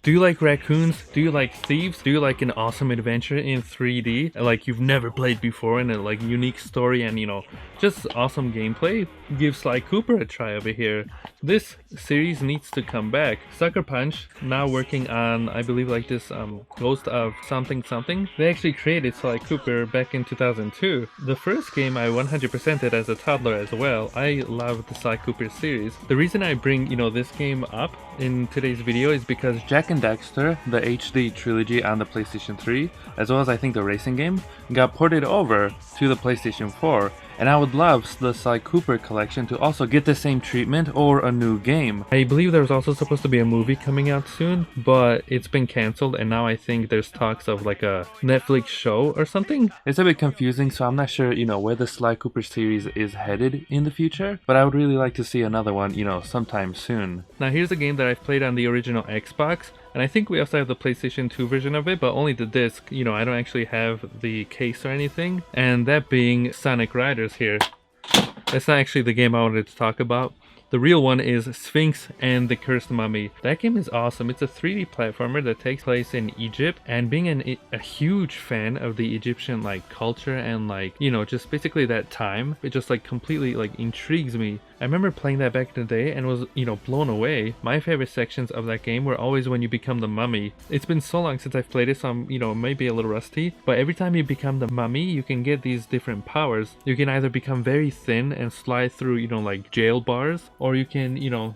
Do you like raccoons? Do you like thieves? Do you like an awesome adventure in 3D like you've never played before, and a like unique story and just awesome gameplay? Give Sly Cooper a try over here. This series needs to come back. Sucker Punch, now working on I believe like this Ghost of something something. They actually created Sly Cooper back in 2002. The first game I 100%ed as a toddler as well. I love the Sly Cooper series. The reason I bring this game up in today's video is because Jack and Daxter, the HD trilogy on the PlayStation 3, as well as I think the racing game, got ported over to the PlayStation 4. And I would love the Sly Cooper collection to also get the same treatment or a new game. I believe there's also supposed to be a movie coming out soon, but it's been cancelled, and now I think there's talks of like a Netflix show or something. It's a bit confusing, so I'm not sure, where the Sly Cooper series is headed in the future, but I would really like to see another one, sometime soon. Now here's a game that I've played on the original Xbox. And I think we also have the PlayStation 2 version of it, but only the disc. I don't actually have the case or anything. And that being Sonic Riders here. That's not actually the game I wanted to talk about. The real one is Sphinx and the Cursed Mummy. That game is awesome. It's a 3D platformer that takes place in Egypt, and being a huge fan of the Egyptian culture and just basically that time, it just completely intrigues me. I remember playing that back in the day and was blown away. My favorite sections of that game were always when you become the mummy. It's been so long since I've played it, so I'm maybe a little rusty, but every time you become the mummy you can get these different powers. You can either become very thin and slide through jail bars, or you can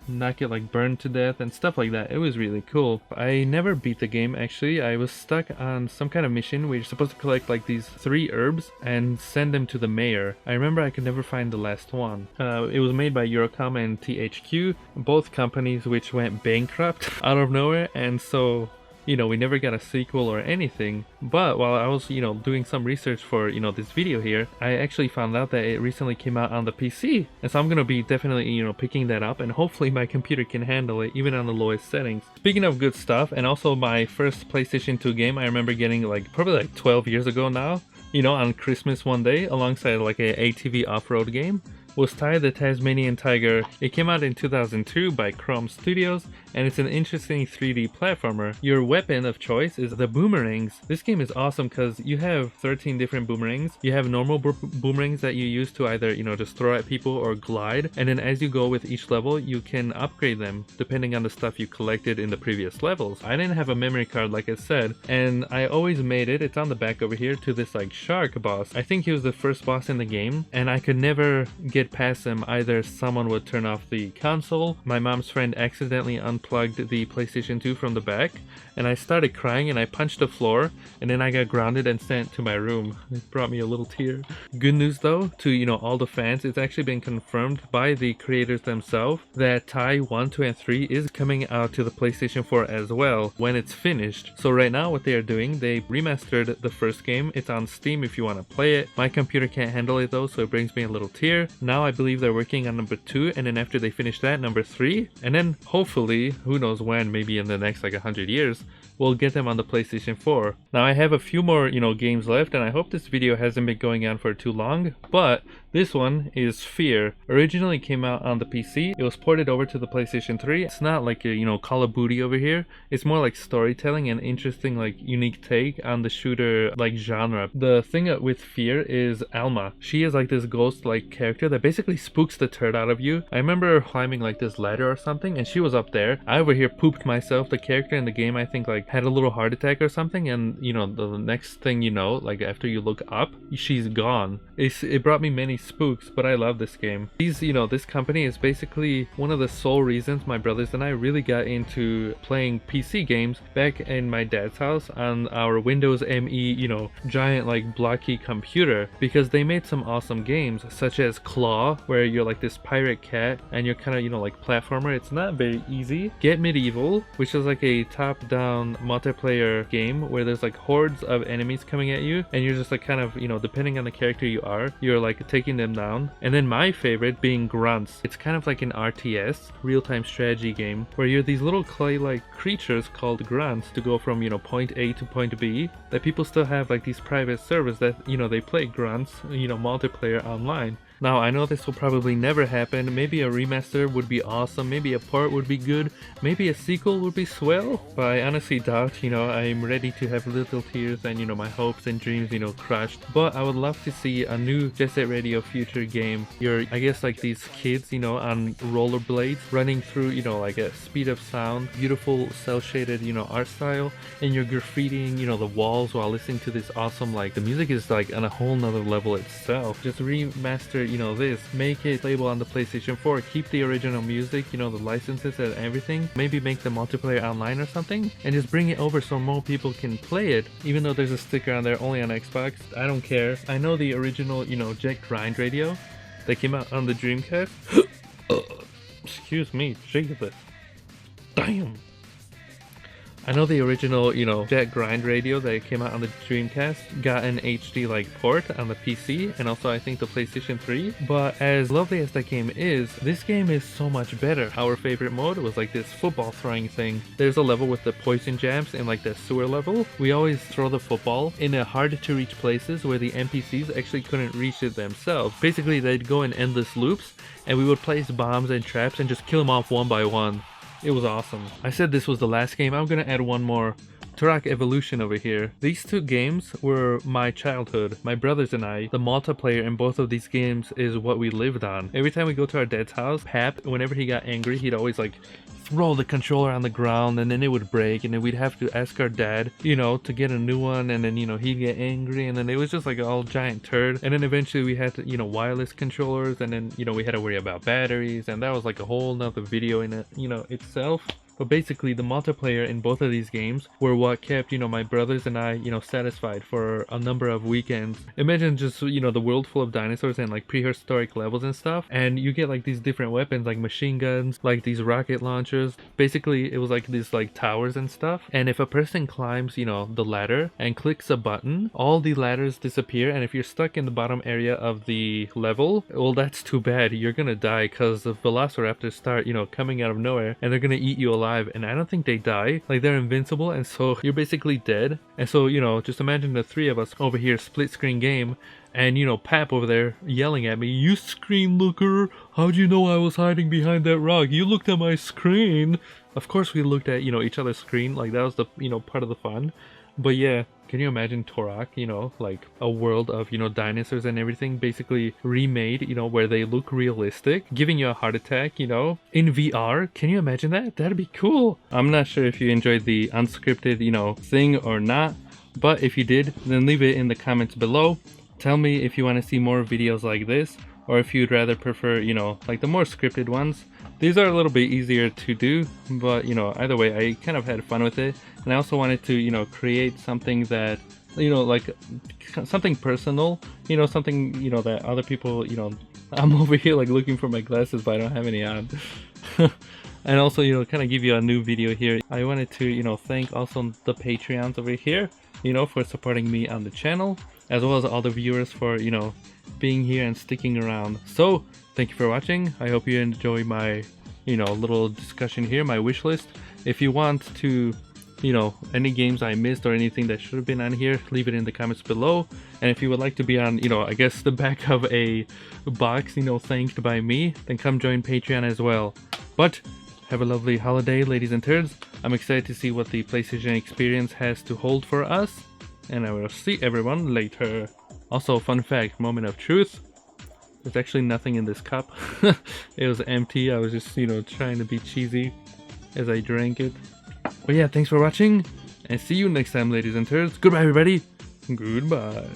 not get burned to death and stuff like that. It was really cool. I never beat the game actually. I was stuck on some kind of mission where you're supposed to collect these 3 herbs and send them to the mayor. I remember I could never find the last one. It was made by Eurocom and THQ, both companies which went bankrupt out of nowhere, and so we never got a sequel or anything. But while I was doing some research for this video here, I actually found out that it recently came out on the PC, and so I'm gonna be definitely picking that up, and hopefully my computer can handle it even on the lowest settings. Speaking of good stuff, and also my first PlayStation 2 game I remember getting probably 12 years ago now, on Christmas one day alongside a ATV off-road game, was Ty the Tasmanian Tiger. It came out in 2002 by Chrome Studios, and it's an interesting 3D platformer. Your weapon of choice is the boomerangs. This game is awesome because you have 13 different boomerangs. You have normal boomerangs that you use to either just throw at people or glide, and then as you go with each level you can upgrade them depending on the stuff you collected in the previous levels. I didn't have a memory card like I said, and I always made it's on the back over here, to this shark boss. I think he was the first boss in the game, and I could never get past him. Either someone would turn off the console, my mom's friend accidentally unplugged the PlayStation 2 from the back, and I started crying and I punched the floor, and then I got grounded and sent to my room. It brought me a little tear. Good news though to all the fans, it's actually been confirmed by the creators themselves that Ty 1, 2 and 3 is coming out to the PlayStation 4 as well when it's finished. So right now what they are doing, they remastered the first game. It's on Steam if you want to play it. My computer can't handle it though, so it brings me a little tear. Now I believe they're working on number 2, and then after they finish that, number 3, and then hopefully, who knows when, maybe in the next 100 years, we'll get them on the PlayStation 4. Now I have a few more games left, and I hope this video hasn't been going on for too long, but this one is F.E.A.R. Originally came out on the PC. It was ported over to the PlayStation 3. It's not like a Call of Duty over here. It's more like storytelling and interesting unique take on the shooter genre. The thing with F.E.A.R. is Alma. She is this ghost character that basically spooks the turd out of you. I remember climbing this ladder or something, and she was up there. I over here pooped myself. The character in the game I think had a little heart attack or something, and the next thing after you look up, she's gone. It brought me many spooks, but I love this game. This company is basically one of the sole reasons my brothers and I really got into playing PC games back in my dad's house on our Windows ME, giant blocky computer, because they made some awesome games such as Claw, where you're this pirate cat and you're kind of platformer. It's not very easy. Get MedEvil, which is a top-down multiplayer game where there's hordes of enemies coming at you, and you're just kind of depending on the character you are, you're taking them down. And then my favorite being Gruntz. It's kind of an RTS, real-time strategy game, where you're these little clay-like creatures called grunts to go from point A to point B, that people still have these private servers that they play grunts multiplayer online. Now I know this will probably never happen, maybe a remaster would be awesome, maybe a port would be good, maybe a sequel would be swell, but I honestly doubt, I'm ready to have little tears and my hopes and dreams, crushed. But I would love to see a new Jet Set Radio future game. I guess like these kids, on rollerblades running through, like a speed of sound, beautiful cel shaded, art style, and you're graffitiing, the walls while listening to this awesome, like the music is like on a whole nother level itself. Just remaster, this, make it playable on the PlayStation 4, keep the original music, the licenses and everything, maybe make the multiplayer online or something, and just bring it over so more people can play it. Even though there's a sticker on there only on Xbox, I don't care. I know the original, Jet Grind Radio that came out on the Dreamcast. Excuse me, Jesus. Damn. I know the original, Jet Grind Radio that came out on the Dreamcast got an HD like port on the PC and also I think the PlayStation 3, but as lovely as that game is, this game is so much better. Our favorite mode was like this football throwing thing. There's a level with the poison jams and like the sewer level. We always throw the football in a hard to reach places where the NPCs actually couldn't reach it themselves. Basically they'd go in endless loops and we would place bombs and traps and just kill them off one by one. It was awesome. I said this was the last game. I'm gonna add one more. Turok Evolution over here. These two games were my childhood. My brothers and I, the multiplayer in both of these games is what we lived on. Every time we go to our dad's house, Pap, whenever he got angry, he'd always like throw the controller on the ground and then it would break and then we'd have to ask our dad, to get a new one, and then, he'd get angry and then it was just like all giant turd. And then eventually we had to, wireless controllers, and then, we had to worry about batteries, and that was like a whole nother video in it, itself. But basically the multiplayer in both of these games were what kept, my brothers and I, satisfied for a number of weekends. Imagine just, the world full of dinosaurs and like prehistoric levels and stuff, and you get like these different weapons like machine guns, like these rocket launchers. Basically it was like these like towers and stuff, and if a person climbs, the ladder and clicks a button, all the ladders disappear, and if you're stuck in the bottom area of the level, well, that's too bad. You're gonna die because the velociraptors start, coming out of nowhere and they're gonna eat you alive. And I don't think they die, like they're invincible, and so you're basically dead. And so, just imagine the three of us over here, split screen game, and Pap over there yelling at me, "You screen looker, how'd you know I was hiding behind that rock? You looked at my screen." Of course we looked at, each other's screen, like that was the, part of the fun. But yeah, can you imagine Turok, like a world of, dinosaurs and everything basically remade, where they look realistic, giving you a heart attack, in VR? Can you imagine that? That'd be cool. I'm not sure if you enjoyed the unscripted, thing or not, but if you did, then leave it in the comments below. Tell me if you want to see more videos like this, or if you'd rather prefer, like the more scripted ones. These are a little bit easier to do, but either way, I kind of had fun with it, and I also wanted to create something that like something personal, something that other people, I'm over here like looking for my glasses but I don't have any on. And also kind of give you a new video here. I wanted to thank also the Patreons over here, for supporting me on the channel, as well as all the viewers for being here and sticking around. So thank you for watching. I hope you enjoy my little discussion here, my wish list. If you want to any games I missed or anything that should have been on here, leave it in the comments below. And if you would like to be on I guess the back of a box thanked by me, then come join Patreon as well. But have a lovely holiday, ladies and turds. I'm excited to see what the PlayStation experience has to hold for us, and I will see everyone later. Also, fun fact, moment of truth, there's actually nothing in this cup. It was empty. I was just trying to be cheesy as I drank it. But yeah, thanks for watching, and see you next time, ladies and turds. Goodbye, everybody. Goodbye.